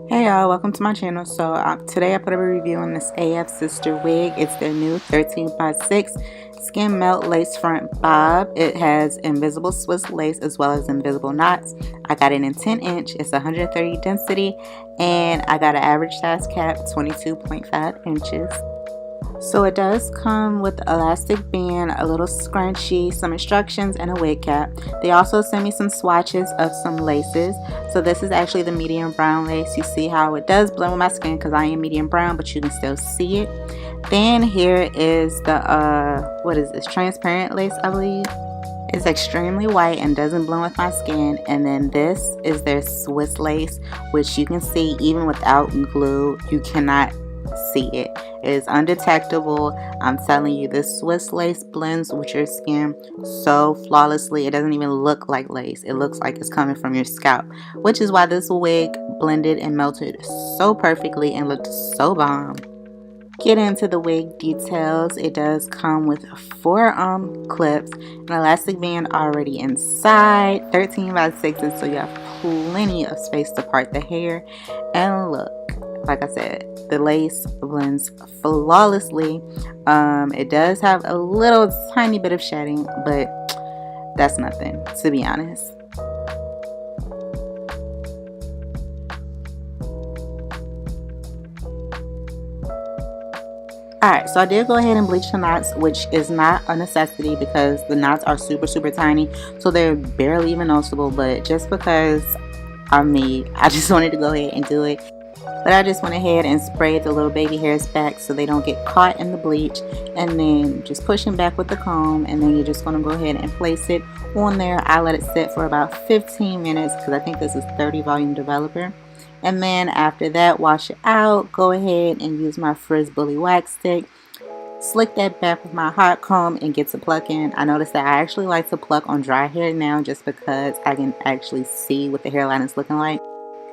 Hey y'all, welcome to my channel. So today I put up a review on this Afsisterwig. It's their new 13x6 Skin Melt Lace Front Bob. It has invisible Swiss lace as well as invisible knots. I got it in 10 inch. It's 130 density, and I got an average size cap, 22.5 inches. So it does come with elastic band, a little scrunchie, some instructions, and a wig cap. They also sent me some swatches of some laces. So this is actually the medium brown lace. You see how it does blend with my skin because I am medium brown, but you can still see it. Then here is the what is this, transparent lace, I believe. It's extremely white and doesn't blend with my skin. And then this is their Swiss lace, which you can see even without glue, you cannot see it. It is undetectable. I'm telling you, this Swiss lace blends with your skin so flawlessly. It doesn't even look like lace. It looks like it's coming from your scalp, which is why this wig blended and melted so perfectly and looked so bomb. Get into the wig details. It does come with 4 clips, an elastic band already inside, 13x6, so you have plenty of space to part the hair. And look, like I said, the lace blends flawlessly. It does have a little tiny bit of shedding, but that's nothing, to be honest. Alright, so I did go ahead and bleach the knots, which is not a necessity because the knots are super tiny, so they're barely even noticeable. But just because I'm me, I just wanted to go ahead and do it. But I just went ahead and sprayed the little baby hairs back so they don't get caught in the bleach, and then just pushing back with the comb, and then you're just going to go ahead and place it on there. I let it sit for about 15 minutes because I think this is 30 volume developer. And then after that, wash it out. Go ahead and use my Frizz Bully wax stick. Slick that back with my hot comb and get to plucking. I noticed that I actually like to pluck on dry hair now just because I can actually see what the hairline is looking like.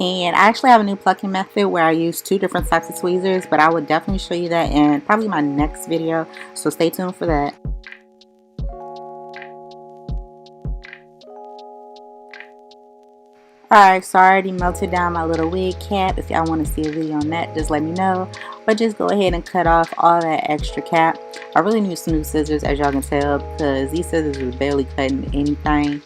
And I actually have a new plucking method where I use 2 different types of tweezers, but I would definitely show you that in probably my next video, so stay tuned for that. Alright, so I already melted down my little wig cap. If y'all want to see a video on that, just let me know. But just go ahead and cut off all that extra cap. I really need some new scissors, as y'all can tell, because these scissors are barely cutting anything.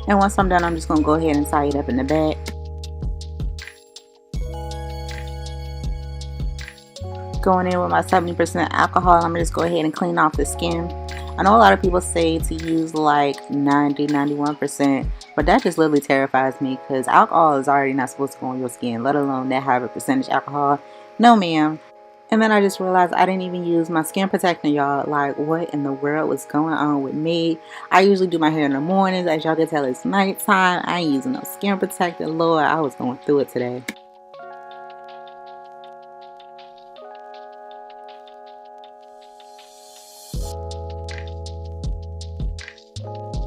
And once I'm done, I'm just going to go ahead and tie it up in the back. Going in with my 70% alcohol, I'm going to just go ahead and clean off the skin. I know a lot of people say to use like 90-91%, but that just literally terrifies me because alcohol is already not supposed to go on your skin, let alone that high of a percentage alcohol. No ma'am. And then I just realized I didn't even use my skin protector, y'all. Like, what in the world was going on with me? I usually do my hair in the mornings. As y'all can tell, it's nighttime. I ain't using no skin protector. Lord, I was going through it today.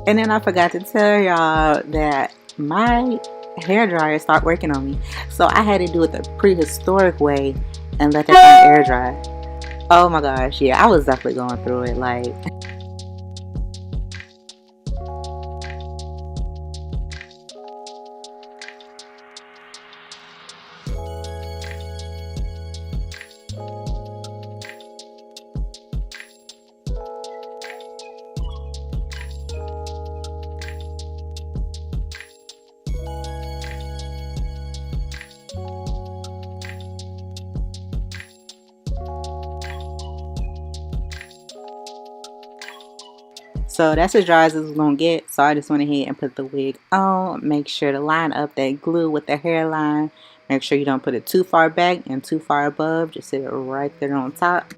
And then I forgot to tell y'all that my hair dryer stopped working on me. So I had to do it the prehistoric way and let that thing air dry. Oh my gosh, yeah, I was definitely going through it. Like, so that's as dry as it's gonna get. So I just went ahead and put the wig on. Make sure to line up that glue with the hairline. Make sure you don't put it too far back and too far above. Just sit it right there on top.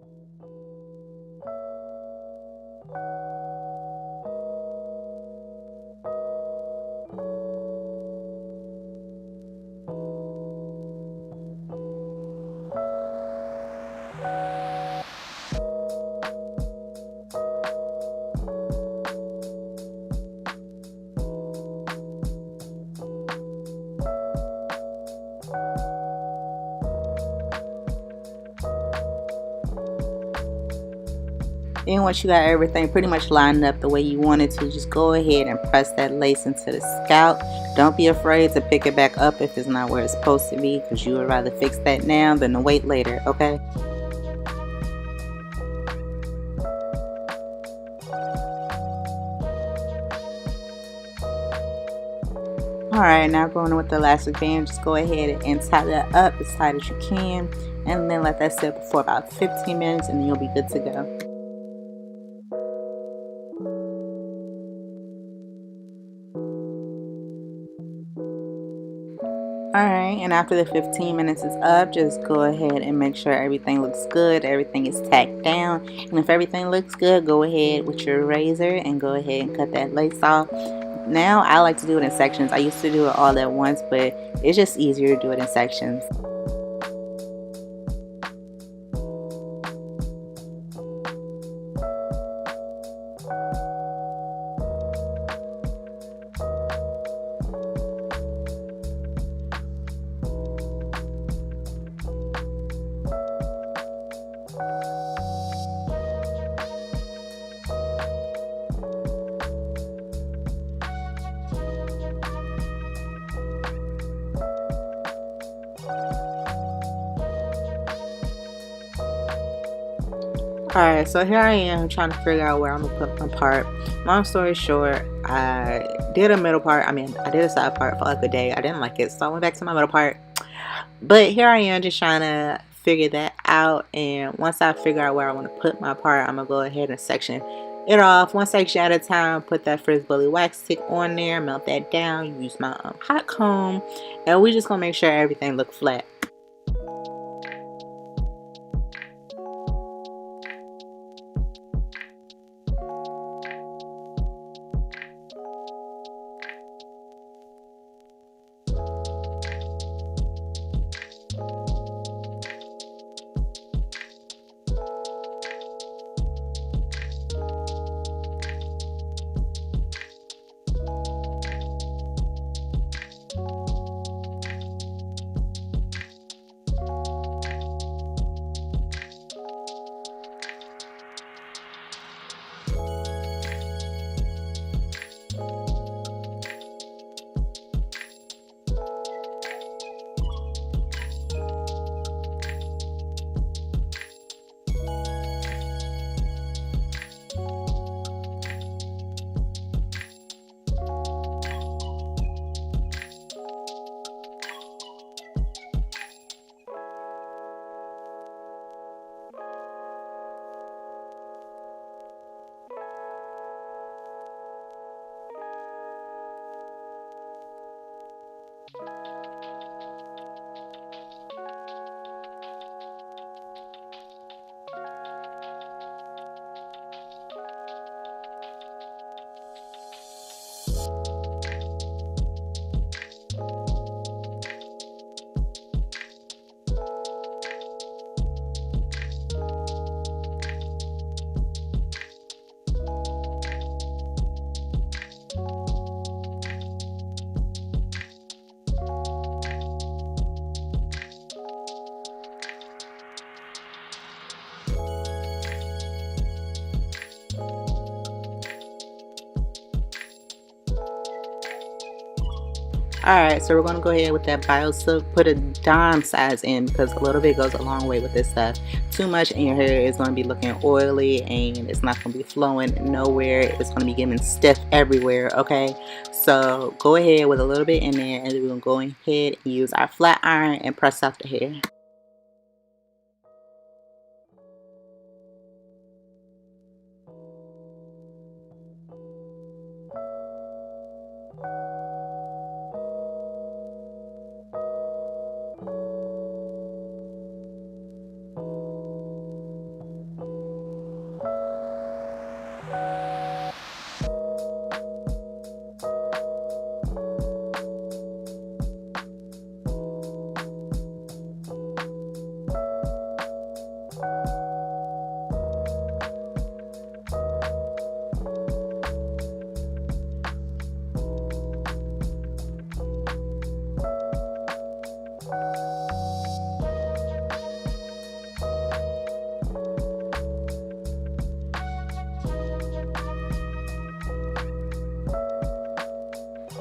And once you got everything pretty much lined up the way you want it to, just go ahead and press that lace into the scalp. Don't be afraid to pick it back up if it's not where it's supposed to be, because you would rather fix that now than to wait later, okay? Alright, now going in with the elastic band, just go ahead and tie that up as tight as you can, and then let that sit for about 15 minutes, and then you'll be good to go. Alright, and after the 15 minutes is up, just go ahead and make sure everything looks good, everything is tacked down. And if everything looks good, go ahead with your razor and go ahead and cut that lace off. Now, I like to do it in sections. I used to do it all at once, but it's just easier to do it in sections. Alright, so here I am trying to figure out where I'm gonna put my part. Long story short, I did a middle part. I did a side part for like a day. I didn't like it, so I went back to my middle part. But here I am just trying to figure that out. And once I figure out where I want to put my part, I'm gonna go ahead and section it off one section at a time. Put that frizz-bully wax stick on there, melt that down, use my hot comb, and we just gonna make sure everything look flat. Alright, so we're going to go ahead with that bio silk, put a dime size in, because a little bit goes a long way with this stuff. Too much in your hair is going to be looking oily, and it's not going to be flowing nowhere. It's going to be getting stiff everywhere, okay? So go ahead with a little bit in there, and then we're going to go ahead and use our flat iron and press out the hair.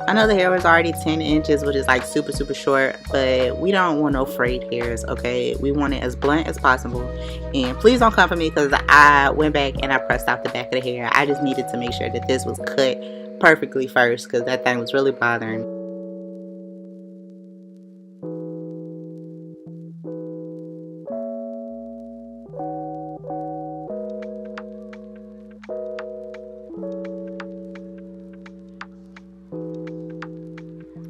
I know the hair was already 10 inches, which is like super short, but we don't want no frayed hairs, okay? We want it as blunt as possible. And please don't come for me because I went back and I pressed out the back of the hair. I just needed to make sure that this was cut perfectly first because that thing was really bothering me.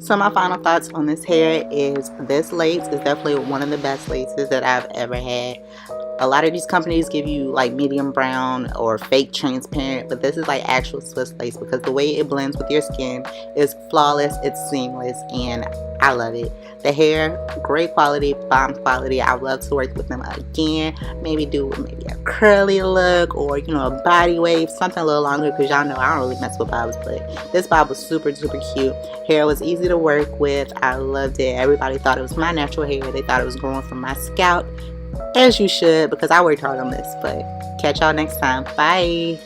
So my final thoughts on this hair is this lace is definitely one of the best laces that I've ever had. A lot of these companies give you like medium brown or fake transparent, but this is like actual Swiss lace because the way it blends with your skin is flawless, it's seamless, and I love it. The hair, great quality, bomb quality. I would love to work with them again. Maybe do maybe a curly look or, you know, a body wave, something a little longer because y'all know I don't really mess with bobs, but this bob was super cute. Hair was easy to work with. I loved it. Everybody thought it was my natural hair. They thought it was growing from my scalp. As you should, because I worked hard on this. But catch y'all next time. Bye.